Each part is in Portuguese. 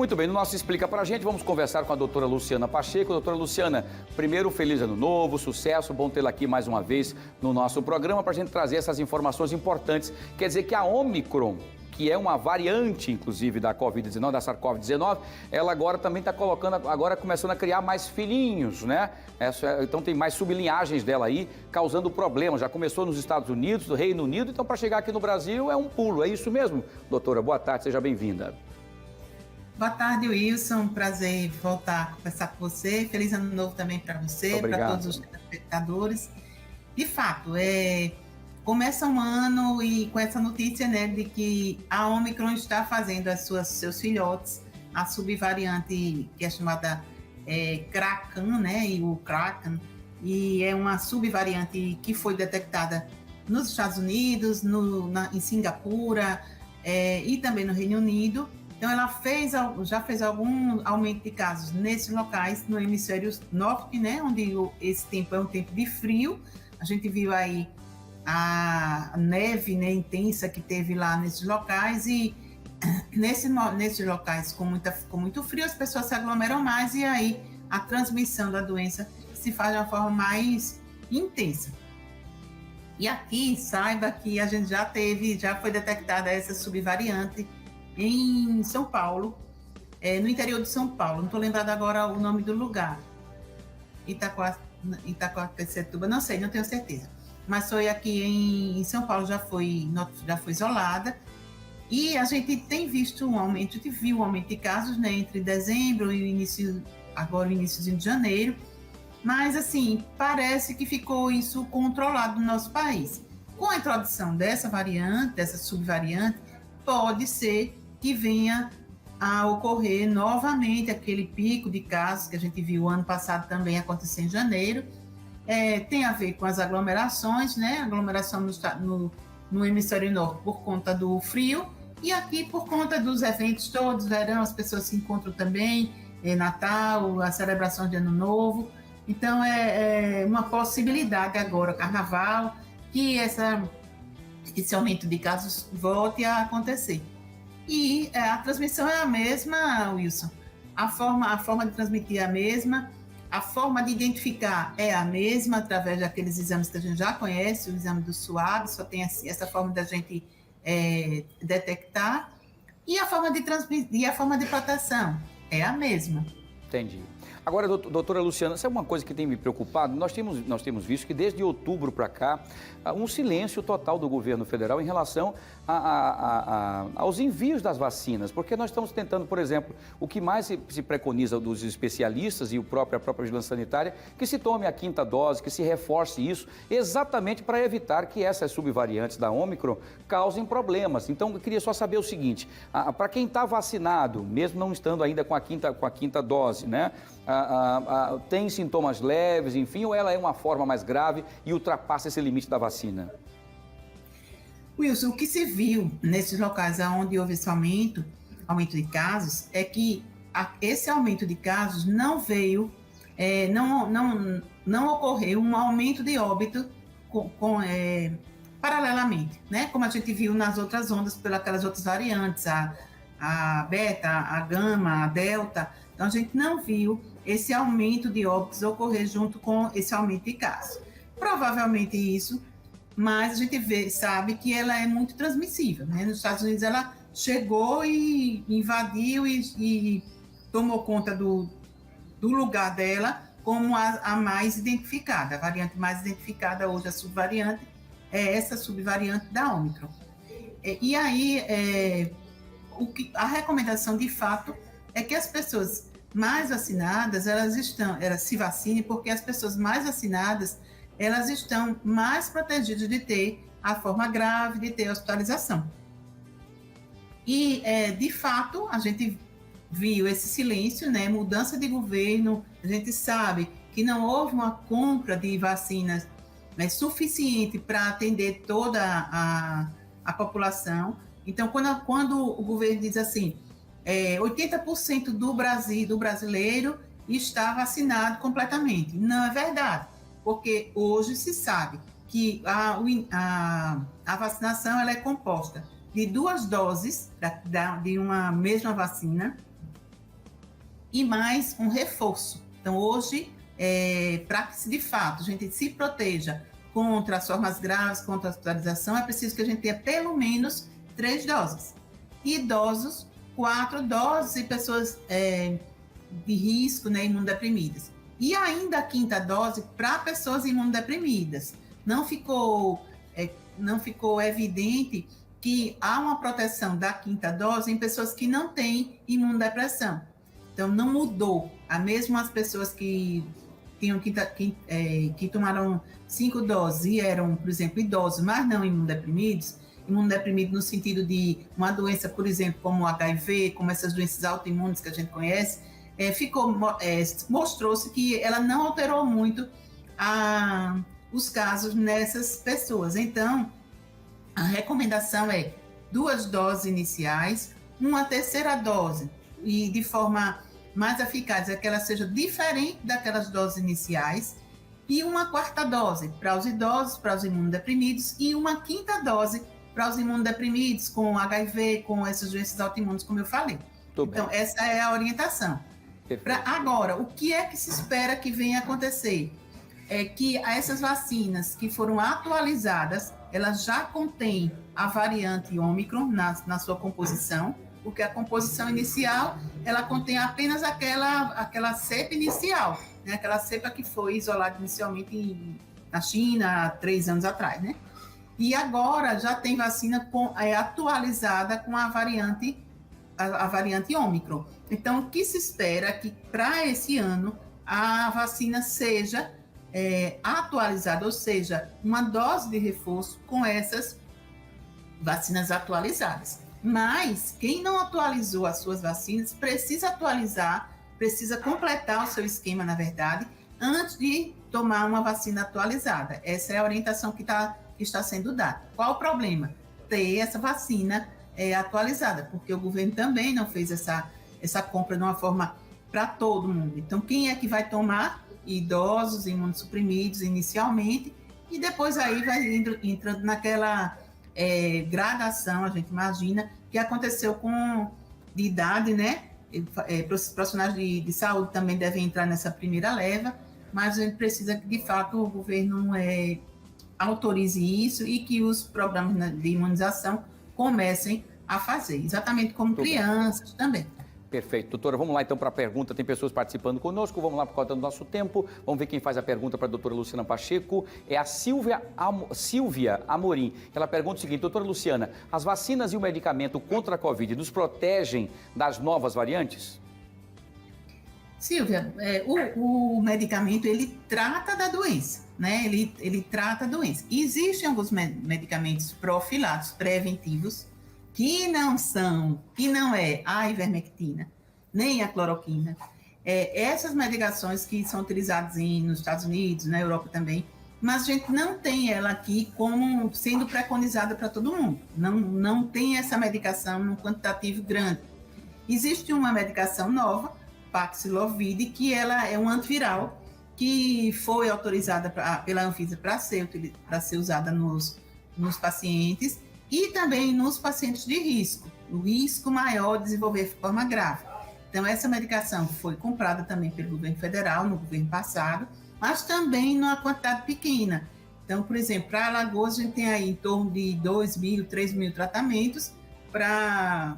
Muito bem, no nosso Explica Pra Gente, vamos conversar com a doutora Luciana Pacheco. Doutora Luciana, primeiro, feliz ano novo, sucesso, bom tê-la aqui mais uma vez no nosso programa para a gente trazer essas informações importantes. Quer dizer que a Omicron, que é uma variante, inclusive, da Covid-19, da SARS-CoV-19, ela agora também está começando a criar mais filhinhos, né? Então tem mais sublinhagens dela aí, causando problemas. Já começou nos Estados Unidos, no Reino Unido, então para chegar aqui no Brasil é um pulo. É isso mesmo? Doutora, boa tarde, seja bem-vinda. Boa tarde, Wilson. Prazer voltar a conversar com você. Feliz ano novo também para você, para todos os espectadores. De fato, começa um ano e com essa notícia, né, de que a Omicron está fazendo seus filhotes, a subvariante que é chamada Kraken, né, e o Kraken, e é uma subvariante que foi detectada nos Estados Unidos, em Singapura e também no Reino Unido. Então, ela já fez algum aumento de casos nesses locais, no hemisfério norte, né, onde esse tempo é um tempo de frio. A gente viu aí a neve, né, intensa que teve lá nesses locais, e nesses locais com muito frio, as pessoas se aglomeram mais e aí a transmissão da doença se faz de uma forma mais intensa. E aqui, saiba que a gente já foi detectada essa subvariante em São Paulo, no interior de São Paulo, não estou lembrada agora o nome do lugar, Itacoaquecetuba, não sei, não tenho certeza, mas foi aqui em São Paulo, já foi isolada, e a gente tem visto um aumento de casos, né, entre dezembro e o iníciozinho de janeiro, mas assim, parece que ficou isso controlado no nosso país. Com a introdução dessa subvariante, pode ser que venha a ocorrer novamente aquele pico de casos que a gente viu ano passado também acontecer em janeiro. Tem a ver com as aglomerações, né? Aglomeração no hemisfério norte por conta do frio, e aqui por conta dos eventos todos, verão, as pessoas se encontram também, Natal, a celebração de Ano Novo. Então é uma possibilidade agora, Carnaval, que esse aumento de casos volte a acontecer. E a transmissão é a mesma, Wilson. A forma de transmitir é a mesma, a forma de identificar é a mesma, através daqueles exames que a gente já conhece, o exame do SWAB, só tem essa forma da gente detectar, e a forma de proteção é a mesma. Entendi. Agora, doutora Luciana, sabe uma coisa que tem me preocupado? Nós temos visto que desde outubro para cá, um silêncio total do governo federal em relação aos envios das vacinas, porque nós estamos tentando, por exemplo, o que mais se preconiza dos especialistas e a própria vigilância sanitária, que se tome a 5ª dose, que se reforce isso, exatamente para evitar que essas subvariantes da Omicron causem problemas. Então, eu queria só saber o seguinte, para quem está vacinado, mesmo não estando ainda com a quinta dose, né? Tem sintomas leves, enfim, ou ela é uma forma mais grave e ultrapassa esse limite da vacina? Wilson, o que se viu nesses locais onde houve esse aumento de casos, é que esse aumento de casos não veio, não ocorreu um aumento de óbito paralelamente, né? Como a gente viu nas outras ondas, pelas outras variantes, a beta, a gama, a delta. Então, a gente não viu esse aumento de óbitos ocorrer junto com esse aumento de casos. Provavelmente isso, mas a gente sabe que ela é muito transmissível, né? Nos Estados Unidos ela chegou e invadiu e tomou conta do lugar dela como a mais identificada, a variante mais identificada hoje, a subvariante, é essa subvariante da Omicron. E aí, a recomendação de fato é que as pessoas mais vacinadas, elas se vacinem, porque as pessoas mais vacinadas, elas estão mais protegidas de ter a forma grave, de ter hospitalização. E, de fato, a gente viu esse silêncio, né? Mudança de governo, a gente sabe que não houve uma compra de vacinas, né, suficiente para atender toda a população. Então, quando o governo diz assim, 80% do brasileiro está vacinado completamente. Não é verdade, porque hoje se sabe que a vacinação ela é composta de 2 doses de uma mesma vacina, e mais um reforço. Então, hoje, para que de fato a gente se proteja contra as formas graves, contra a hospitalização, é preciso que a gente tenha pelo menos 3 doses. Idosos, 4 doses, e pessoas de risco, né, imunodeprimidas. E ainda a 5ª dose para pessoas imunodeprimidas. Não ficou evidente que há uma proteção da 5ª dose em pessoas que não têm imunodepressão. Então, não mudou. Mesmo as pessoas que tomaram 5 doses e eram, por exemplo, idosos, mas não imunodeprimidos no sentido de uma doença, por exemplo, como o HIV, como essas doenças autoimunes que a gente conhece, mostrou-se que ela não alterou muito os casos nessas pessoas. Então, a recomendação é 2 doses iniciais, uma 3ª dose, e de forma mais eficaz é que ela seja diferente daquelas doses iniciais, e uma 4ª dose para os idosos, para os imunodeprimidos, e uma 5ª dose para os imunodeprimidos com HIV, com essas doenças autoimunes, como eu falei. Então, essa é a orientação. Agora, o que é que se espera que venha acontecer? É que essas vacinas que foram atualizadas, elas já contêm a variante Ômicron na sua composição, porque a composição inicial, ela contém apenas aquela cepa inicial, né? Aquela cepa que foi isolada inicialmente na China, há 3 anos atrás, né? E agora já tem vacina atualizada com a variante Ômicron. Então, o que se espera é que para esse ano a vacina seja atualizada, ou seja, uma dose de reforço com essas vacinas atualizadas. Mas quem não atualizou as suas vacinas precisa atualizar, precisa completar o seu esquema, na verdade, antes de tomar uma vacina atualizada. Essa é a orientação que está sendo dada. Qual o problema? Ter essa vacina atualizada, porque o governo também não fez essa compra de uma forma para todo mundo. Então, quem é que vai tomar? Idosos, imunossuprimidos inicialmente, e depois aí vai entrando naquela gradação, a gente imagina, que aconteceu de idade, né? Os profissionais de saúde também devem entrar nessa primeira leva, mas a gente precisa que, de fato, o governo autorize isso e que os programas de imunização comecem a fazer, exatamente como crianças também. Perfeito. Doutora, vamos lá então para a pergunta. Tem pessoas participando conosco, vamos lá por causa do nosso tempo. Vamos ver quem faz a pergunta para a doutora Luciana Pacheco. É a Silvia Amorim. Ela pergunta o seguinte: doutora Luciana, as vacinas e o medicamento contra a Covid nos protegem das novas variantes? Silvia, o medicamento, ele trata da doença, né? Ele trata a doença. Existem alguns medicamentos profiláticos, preventivos, que não é a ivermectina, nem a cloroquina. Essas medicações que são utilizadas nos Estados Unidos, na Europa também, mas a gente não tem ela aqui como sendo preconizada para todo mundo. Não tem essa medicação num quantitativo grande. Existe uma medicação nova, Paxlovid, que ela é um antiviral que foi autorizada pela Anvisa para ser usada nos pacientes e também nos pacientes de risco, o risco maior de desenvolver forma grave. Então, essa medicação foi comprada também pelo governo federal, no governo passado, mas também numa quantidade pequena. Então, por exemplo, para Alagoas, a gente tem aí em torno de 2.000, 3.000 tratamentos para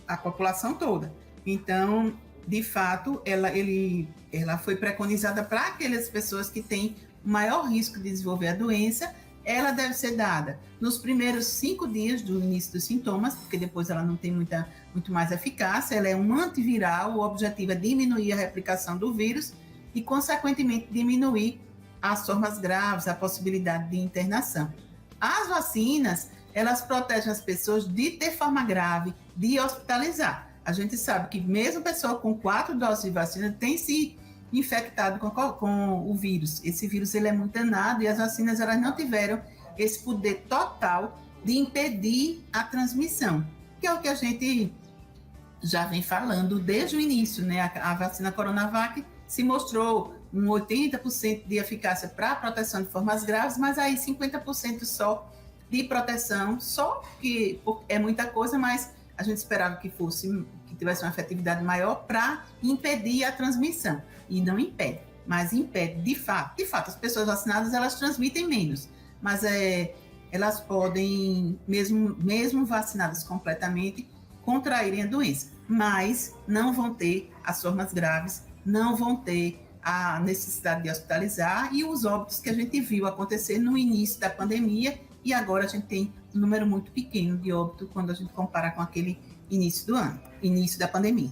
a população toda. Então, de fato, ela foi preconizada para aquelas pessoas que têm maior risco de desenvolver a doença. Ela deve ser dada nos primeiros 5 dias do início dos sintomas, porque depois ela não tem muito mais eficácia. Ela é um antiviral, o objetivo é diminuir a replicação do vírus e, consequentemente, diminuir as formas graves, a possibilidade de internação. As vacinas, elas protegem as pessoas de ter forma grave, de hospitalizar. A gente sabe que mesmo pessoa com 4 doses de vacina tem se infectado com o vírus. Esse vírus ele é muito danado e as vacinas elas não tiveram esse poder total de impedir a transmissão, que é o que a gente já vem falando desde o início, né? A vacina Coronavac se mostrou um 80% de eficácia para a proteção de formas graves, mas aí 50% só de proteção, só que é muita coisa, mas a gente esperava que que tivesse uma efetividade maior para impedir a transmissão. E não impede, mas impede de fato. De fato, as pessoas vacinadas, elas transmitem menos, mas elas podem, mesmo vacinadas completamente, contraírem a doença, mas não vão ter as formas graves, não vão ter a necessidade de hospitalizar e os óbitos que a gente viu acontecer no início da pandemia, e agora a gente tem um número muito pequeno de óbito quando a gente compara com aquele início do ano, início da pandemia.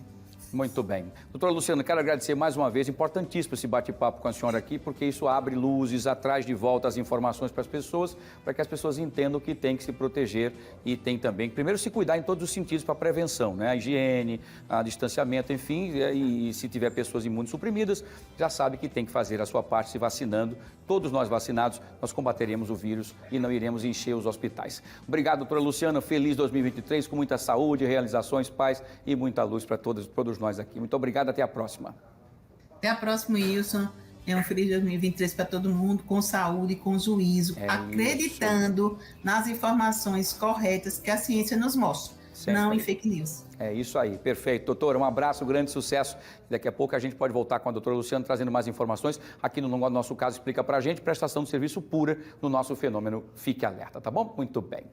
Muito bem. Doutora Luciana, quero agradecer mais uma vez, importantíssimo esse bate-papo com a senhora aqui, porque isso abre luzes, traz de volta as informações para as pessoas, para que as pessoas entendam que tem que se proteger e tem também, primeiro, se cuidar em todos os sentidos para a prevenção, né? A higiene, a distanciamento, enfim, e se tiver pessoas imunossuprimidas, já sabe que tem que fazer a sua parte se vacinando. Todos nós vacinados, nós combateremos o vírus e não iremos encher os hospitais. Obrigado, doutora Luciana. Feliz 2023, com muita saúde, realizações, paz e muita luz para todos nós aqui. Muito obrigado, até a próxima. Até a próxima, Wilson. Um feliz 2023 para todo mundo, com saúde, com juízo, acreditando nas informações corretas que a ciência nos mostra, não em fake news. É isso aí, perfeito. Doutora, um abraço, grande sucesso. Daqui a pouco a gente pode voltar com a doutora Luciana trazendo mais informações. Aqui no nosso caso, explica pra gente, prestação de serviço pura no nosso fenômeno Fique Alerta, tá bom? Muito bem.